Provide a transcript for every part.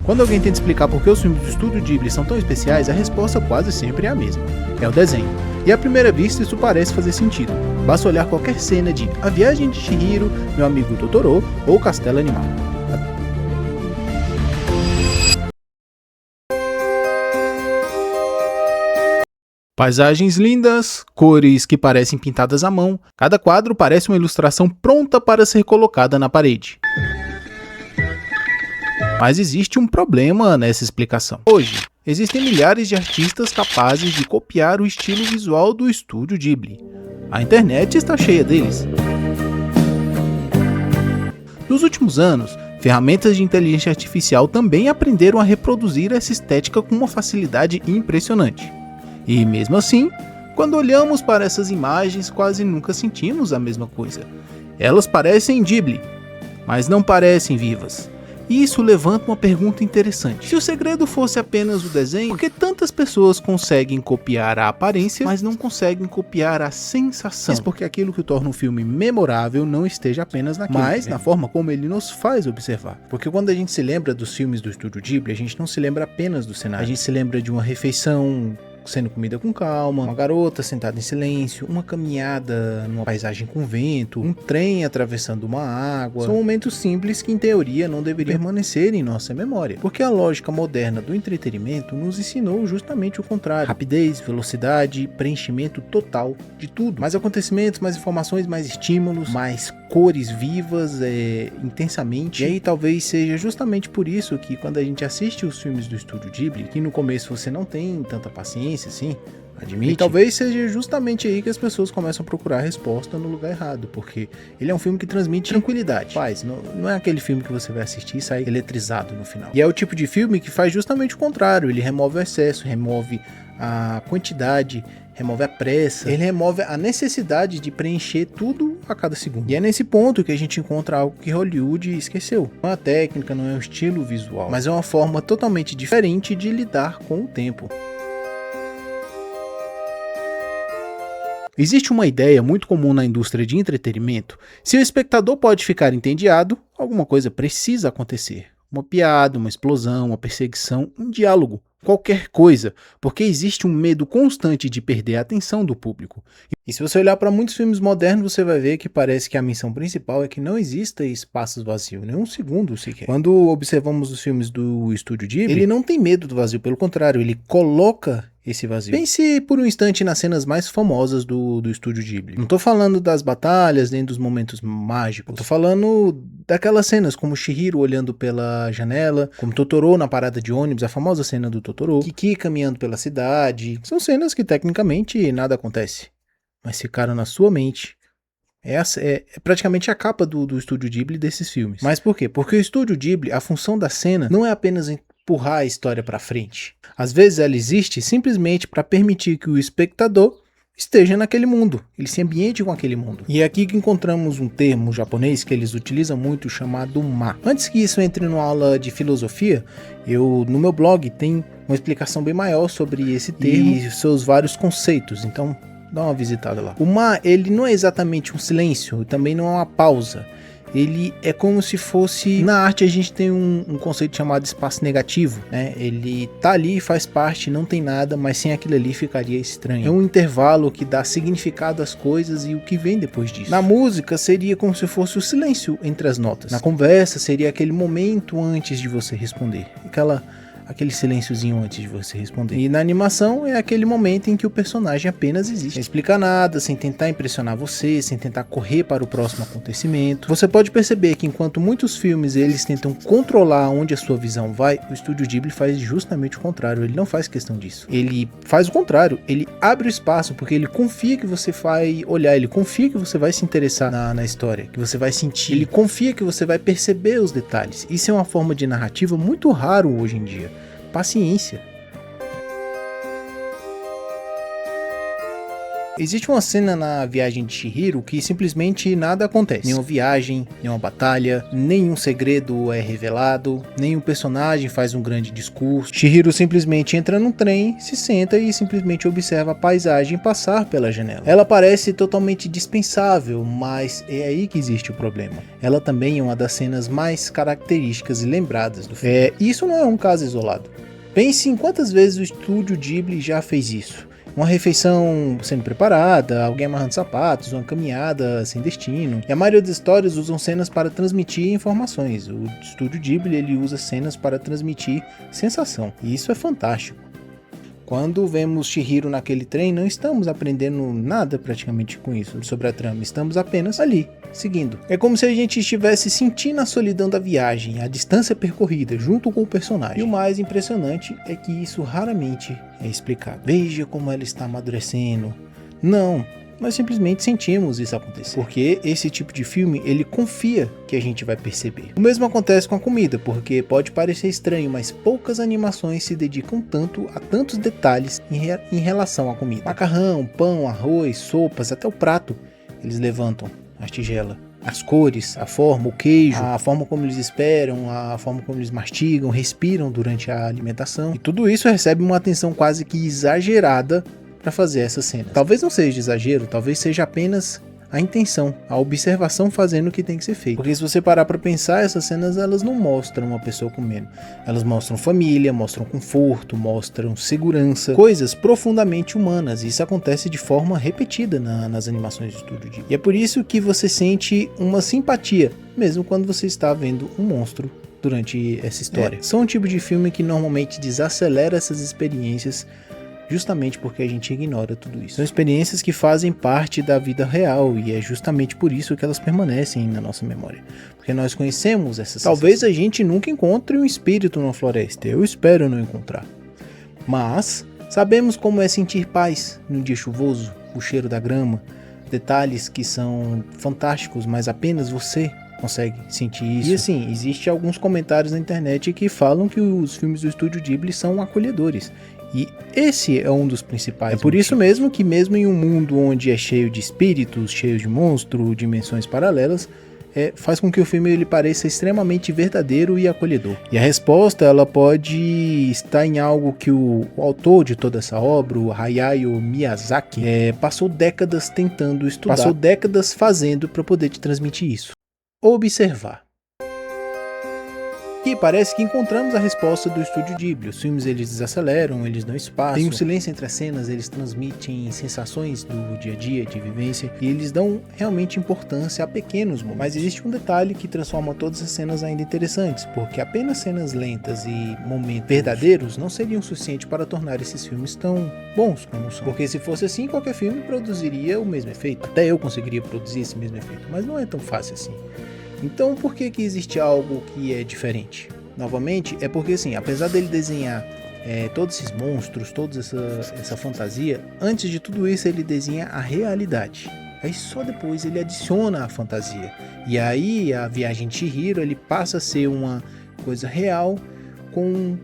Quando alguém tenta explicar por que os filmes do estúdio Ghibli são tão especiais, a resposta quase sempre é a mesma: é o desenho. E à primeira vista isso parece fazer sentido. Basta olhar qualquer cena de A Viagem de Chihiro, Meu Amigo Totoro ou Castelo Animado. Paisagens lindas, cores que parecem pintadas à mão, cada quadro parece uma ilustração pronta para ser colocada na parede. Mas existe um problema nessa explicação. Hoje, existem milhares de artistas capazes de copiar o estilo visual do estúdio Ghibli. A internet está cheia deles. Nos últimos anos, ferramentas de inteligência artificial também aprenderam a reproduzir essa estética com uma facilidade impressionante. E mesmo assim, quando olhamos para essas imagens, quase nunca sentimos a mesma coisa. Elas parecem Ghibli, mas não parecem vivas. E isso levanta uma pergunta interessante. Se o segredo fosse apenas o desenho, por que tantas pessoas conseguem copiar a aparência, mas não conseguem copiar a sensação? Isso porque aquilo que torna um filme memorável não esteja apenas naquilo, mas na forma como ele nos faz observar. Porque quando a gente se lembra dos filmes do estúdio Ghibli, a gente não se lembra apenas do cenário. A gente se lembra de uma refeição sendo comida com calma, uma garota sentada em silêncio, uma caminhada numa paisagem com vento, um trem atravessando uma água. São momentos simples que em teoria não deveriam permanecer em nossa memória, porque a lógica moderna do entretenimento nos ensinou justamente o contrário: rapidez, velocidade, preenchimento total de tudo. Mais acontecimentos, mais informações, mais estímulos, mais cores vivas, intensamente. E aí talvez seja justamente por isso que quando a gente assiste os filmes do estúdio Ghibli, que no começo você não tem tanta paciência assim, admite, e talvez seja justamente aí que as pessoas começam a procurar a resposta no lugar errado, porque ele é um filme que transmite tranquilidade. Não é aquele filme que você vai assistir e sai eletrizado no final. E é o tipo de filme que faz justamente o contrário: ele remove o excesso, remove a quantidade, remove a pressa, ele remove a necessidade de preencher tudo a cada segundo. E é nesse ponto que a gente encontra algo que Hollywood esqueceu. Não é a técnica, não é o estilo visual, mas é uma forma totalmente diferente de lidar com o tempo. Existe uma ideia muito comum na indústria de entretenimento: se o espectador pode ficar entediado, alguma coisa precisa acontecer. Uma piada, uma explosão, uma perseguição, um diálogo, qualquer coisa, porque existe um medo constante de perder a atenção do público. E se você olhar para muitos filmes modernos, você vai ver que parece que a missão principal é que não exista espaços vazios, nem um segundo sequer. Quando observamos os filmes do estúdio Ghibli, ele não tem medo do vazio, pelo contrário, ele coloca esse vazio. Pense por um instante nas cenas mais famosas do estúdio Ghibli. Não tô falando das batalhas, nem dos momentos mágicos. Tô falando daquelas cenas como Chihiro olhando pela janela, como Totoro na parada de ônibus, a famosa cena do Totoro, Kiki caminhando pela cidade. São cenas que tecnicamente nada acontece, mas ficaram na sua mente. Essa é praticamente a capa do estúdio Ghibli desses filmes. Mas por quê? Porque o estúdio Ghibli, a função da cena não é apenas empurrar a história para frente. Às vezes ela existe simplesmente para permitir que o espectador esteja naquele mundo, ele se ambiente com aquele mundo. E é aqui que encontramos um termo japonês que eles utilizam muito, chamado ma. Antes que isso entre numa aula de filosofia, no meu blog tem uma explicação bem maior sobre esse termo e seus vários conceitos, então dá uma visitada lá. O ma, ele não é exatamente um silêncio, também não é uma pausa. Ele é como se fosse... Na arte a gente tem um conceito chamado espaço negativo, né? Ele tá ali, faz parte, não tem nada, mas sem aquilo ali ficaria estranho. É um intervalo que dá significado às coisas e o que vem depois disso. Na música seria como se fosse o silêncio entre as notas. Na conversa seria aquele momento antes de você responder. Aquele silênciozinho antes de você responder. E na animação é aquele momento em que o personagem apenas existe, sem explicar nada, sem tentar impressionar você, sem tentar correr para o próximo acontecimento. Você pode perceber que enquanto muitos filmes eles tentam controlar onde a sua visão vai, o estúdio Ghibli faz justamente o contrário. Ele não faz questão disso. Ele faz o contrário. Ele abre o espaço porque ele confia que você vai olhar, ele confia que você vai se interessar na história, que você vai sentir. Ele confia que você vai perceber os detalhes. Isso é uma forma de narrativa muito raro hoje em dia. Paciência. Existe uma cena na viagem de Chihiro que simplesmente nada acontece. Nenhuma viagem, nenhuma batalha, nenhum segredo é revelado, nenhum personagem faz um grande discurso. Chihiro simplesmente entra num trem, se senta e simplesmente observa a paisagem passar pela janela. Ela parece totalmente dispensável, mas é aí que existe o problema. Ela também é uma das cenas mais características e lembradas do filme. Isso não é um caso isolado. Pense em quantas vezes o estúdio Ghibli já fez isso. Uma refeição sendo preparada, alguém amarrando sapatos, uma caminhada sem destino. E a maioria das histórias usam cenas para transmitir informações. O estúdio Ghibli ele usa cenas para transmitir sensação. E isso é fantástico. Quando vemos Chihiro naquele trem, não estamos aprendendo nada praticamente com isso, sobre a trama. Estamos apenas ali, seguindo. É como se a gente estivesse sentindo a solidão da viagem, a distância percorrida, junto com o personagem. E o mais impressionante é que isso raramente é explicado. Veja como ela está amadurecendo. Não, nós simplesmente sentimos isso acontecer. Porque esse tipo de filme, ele confia que a gente vai perceber. O mesmo acontece com a comida, porque pode parecer estranho, mas poucas animações se dedicam tanto a tantos detalhes em relação à comida. Macarrão, pão, arroz, sopas, até o prato, eles levantam a tigela. As cores, a forma, o queijo, a forma como eles esperam, a forma como eles mastigam, respiram durante a alimentação. E tudo isso recebe uma atenção quase que exagerada para fazer essa cena. Talvez não seja exagero, talvez seja apenas a intenção, a observação fazendo o que tem que ser feito. Porque se você parar para pensar, essas cenas elas não mostram uma pessoa comendo. Elas mostram família, mostram conforto, mostram segurança, coisas profundamente humanas. E isso acontece de forma repetida nas animações de estúdio Ghibli. E é por isso que você sente uma simpatia, mesmo quando você está vendo um monstro durante essa história. São um tipo de filme que normalmente desacelera essas experiências, justamente porque a gente ignora tudo isso. São experiências que fazem parte da vida real e é justamente por isso que elas permanecem na nossa memória. Porque nós conhecemos essas. Talvez a gente nunca encontre um espírito na floresta, eu espero não encontrar. Mas sabemos como é sentir paz num dia chuvoso, o cheiro da grama, detalhes que são fantásticos, mas apenas você consegue sentir isso. E assim, existem alguns comentários na internet que falam que os filmes do estúdio Ghibli são acolhedores. E esse é um dos principais. É por isso mesmo que mesmo em um mundo onde é cheio de espíritos, cheio de monstros, dimensões paralelas, faz com que o filme ele pareça extremamente verdadeiro e acolhedor. E a resposta ela pode estar em algo que o autor de toda essa obra, o Hayao Miyazaki, passou décadas tentando estudar, passou décadas fazendo para poder te transmitir isso. Observar. E parece que encontramos a resposta do estúdio Ghibli. Os filmes eles desaceleram, eles dão espaço, tem um silêncio entre as cenas, eles transmitem sensações do dia a dia, de vivência, e eles dão realmente importância a pequenos momentos. Mas existe um detalhe que transforma todas as cenas ainda interessantes, porque apenas cenas lentas e momentos verdadeiros não seriam suficientes para tornar esses filmes tão bons como são. Porque se fosse assim, qualquer filme produziria o mesmo efeito. Até eu conseguiria produzir esse mesmo efeito, mas não é tão fácil assim. Então por que existe algo que é diferente? Novamente, é porque assim, apesar dele desenhar todos esses monstros, toda essa fantasia, antes de tudo isso ele desenha a realidade. Aí só depois ele adiciona a fantasia. E aí a viagem de Chihiro ele passa a ser uma coisa real com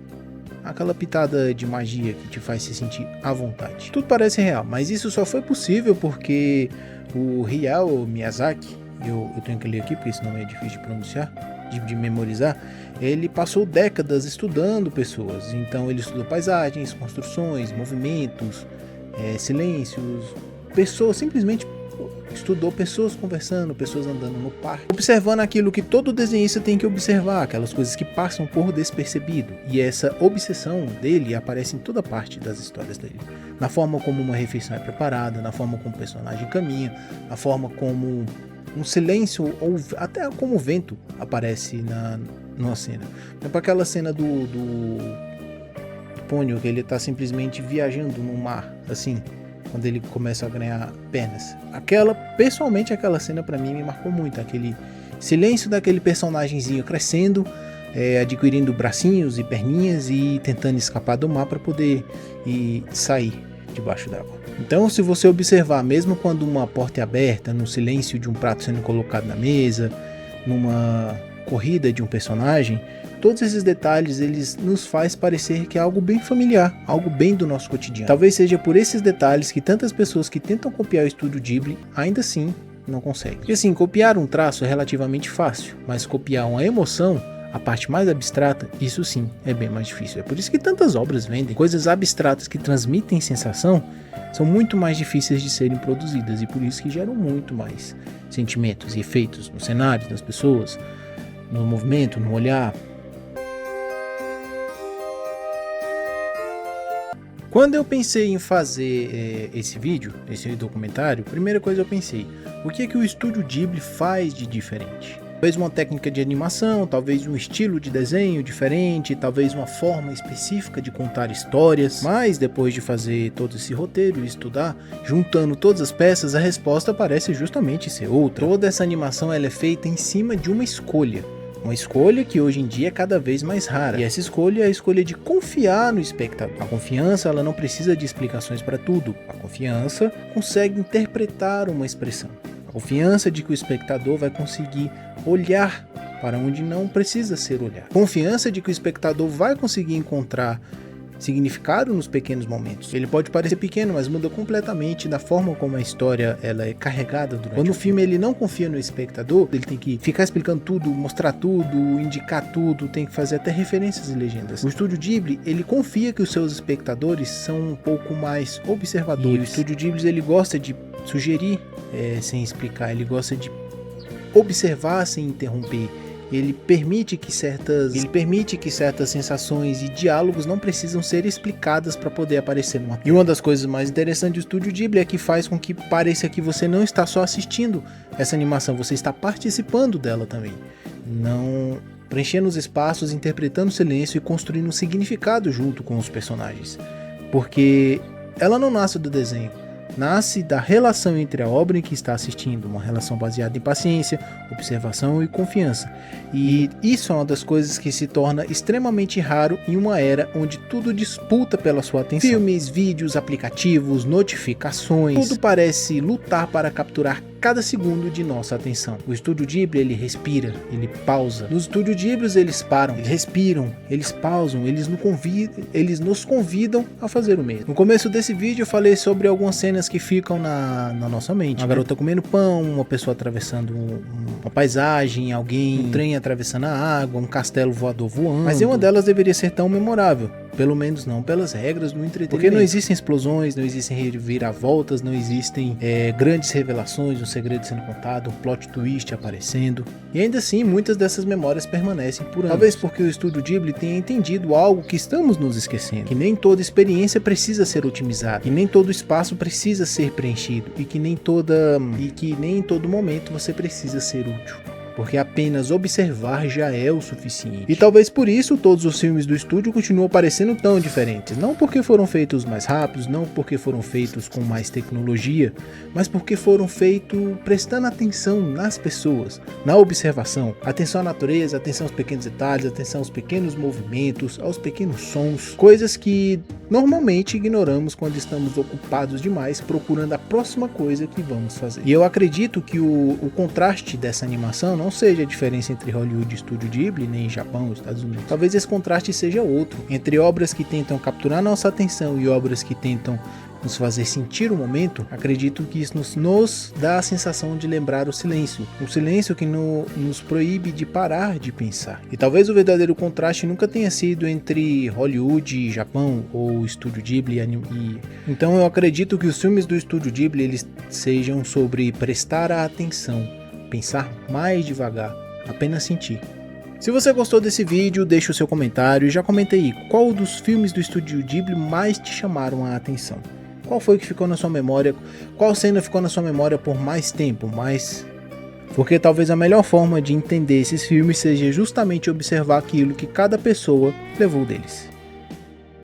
aquela pitada de magia que te faz se sentir à vontade. Tudo parece real, mas isso só foi possível porque o Hayao Miyazaki, eu tenho que ler aqui porque esse nome é difícil de pronunciar, de memorizar, ele passou décadas estudando pessoas. Então ele estudou paisagens, construções, movimentos, silêncios, pessoas, simplesmente estudou pessoas conversando, pessoas andando no parque, observando aquilo que todo desenhista tem que observar, aquelas coisas que passam por despercebido. E essa obsessão dele aparece em toda parte das histórias dele. Na forma como uma refeição é preparada, na forma como o personagem caminha, na forma como um silêncio ou até como o vento aparece numa cena. Para aquela cena do Pônio, que ele está simplesmente viajando no mar, assim, quando ele começa a ganhar pernas. Pessoalmente aquela cena para mim me marcou muito, aquele silêncio daquele personagemzinho crescendo, adquirindo bracinhos e perninhas e tentando escapar do mar para poder sair debaixo d'água. Então, se você observar, mesmo quando uma porta é aberta, no silêncio de um prato sendo colocado na mesa, numa corrida de um personagem, todos esses detalhes, eles nos faz parecer que é algo bem familiar, algo bem do nosso cotidiano. Talvez seja por esses detalhes que tantas pessoas que tentam copiar o estúdio Ghibli, ainda assim, não conseguem. E assim, copiar um traço é relativamente fácil, mas copiar uma emoção, a parte mais abstrata, isso sim é bem mais difícil. É por isso que tantas obras vendem. Coisas abstratas que transmitem sensação são muito mais difíceis de serem produzidas e por isso que geram muito mais sentimentos e efeitos nos cenários, nas pessoas, no movimento, no olhar. Quando eu pensei em fazer esse vídeo, esse documentário, a primeira coisa eu pensei, o que é que o estúdio Ghibli faz de diferente? Talvez uma técnica de animação, talvez um estilo de desenho diferente, talvez uma forma específica de contar histórias. Mas depois de fazer todo esse roteiro e estudar, juntando todas as peças, a resposta parece justamente ser outra. Toda essa animação ela é feita em cima de uma escolha. Uma escolha que hoje em dia é cada vez mais rara. E essa escolha é a escolha de confiar no espectador. A confiança ela não precisa de explicações para tudo. A confiança consegue interpretar uma expressão. A confiança de que o espectador vai conseguir olhar para onde não precisa ser olhado. Confiança de que o espectador vai conseguir encontrar significado nos pequenos momentos. Ele pode parecer pequeno, mas muda completamente da forma como a história ela é carregada durante. Quando o filme ele não confia no espectador, ele tem que ficar explicando tudo, mostrar tudo, indicar tudo, tem que fazer até referências e legendas. O estúdio Ghibli, ele confia que os seus espectadores são um pouco mais observadores. E o estúdio Ghibli, ele gosta de sugerir sem explicar, ele gosta de observar sem interromper. Ele permite que certas sensações e diálogos não precisam ser explicadas para poder aparecer numa tela. E uma das coisas mais interessantes do estúdio Ghibli é que faz com que pareça que você não está só assistindo essa animação, você está participando dela também. Não preenchendo os espaços, interpretando o silêncio e construindo um significado junto com os personagens. Porque ela não nasce do desenho. Nasce da relação entre a obra em que está assistindo, uma relação baseada em paciência, observação e confiança. E isso é uma das coisas que se torna extremamente raro em uma era onde tudo disputa pela sua atenção. Filmes, vídeos, aplicativos, notificações, tudo parece lutar para capturar cada segundo de nossa atenção. O estúdio Ghibli, ele respira, ele pausa. Nos estúdios Ghibli, eles param, eles respiram, eles pausam, eles nos convidam a fazer o mesmo. No começo desse vídeo eu falei sobre algumas cenas que ficam na nossa mente. Uma garota comendo pão, uma pessoa atravessando uma paisagem, um trem atravessando a água, um castelo voador voando. Mas nenhuma delas deveria ser tão memorável. Pelo menos não pelas regras do entretenimento. Porque não existem explosões, não existem reviravoltas, não existem grandes revelações, um segredo sendo contado, um plot twist aparecendo. E ainda assim, muitas dessas memórias permanecem por anos. Talvez porque o estúdio Ghibli tenha entendido algo que estamos nos esquecendo. Que nem toda experiência precisa ser otimizada. Que nem todo espaço precisa ser preenchido. E que nem em todo momento você precisa ser útil. Porque apenas observar já é o suficiente. E talvez por isso todos os filmes do estúdio continuam parecendo tão diferentes. Não porque foram feitos mais rápidos, não porque foram feitos com mais tecnologia, mas porque foram feitos prestando atenção nas pessoas, na observação. Atenção à natureza, atenção aos pequenos detalhes, atenção aos pequenos movimentos, aos pequenos sons. Coisas que normalmente ignoramos quando estamos ocupados demais procurando a próxima coisa que vamos fazer. E eu acredito que o contraste dessa animação não seja a diferença entre Hollywood e Estúdio Ghibli, nem Japão, Estados Unidos. Talvez esse contraste seja outro, entre obras que tentam capturar nossa atenção e obras que tentam nos fazer sentir o momento. Acredito que isso nos dá a sensação de lembrar o silêncio que nos proíbe de parar de pensar. E talvez o verdadeiro contraste nunca tenha sido entre Hollywood e Japão, ou Estúdio Ghibli Então eu acredito que os filmes do Estúdio Ghibli eles sejam sobre prestar a atenção, pensar mais devagar, apenas sentir. Se você gostou desse vídeo, deixe o seu comentário e já comente aí qual dos filmes do Estúdio Ghibli mais te chamaram a atenção. Qual foi que ficou na sua memória? Qual cena ficou na sua memória por mais tempo? Porque talvez a melhor forma de entender esses filmes seja justamente observar aquilo que cada pessoa levou deles.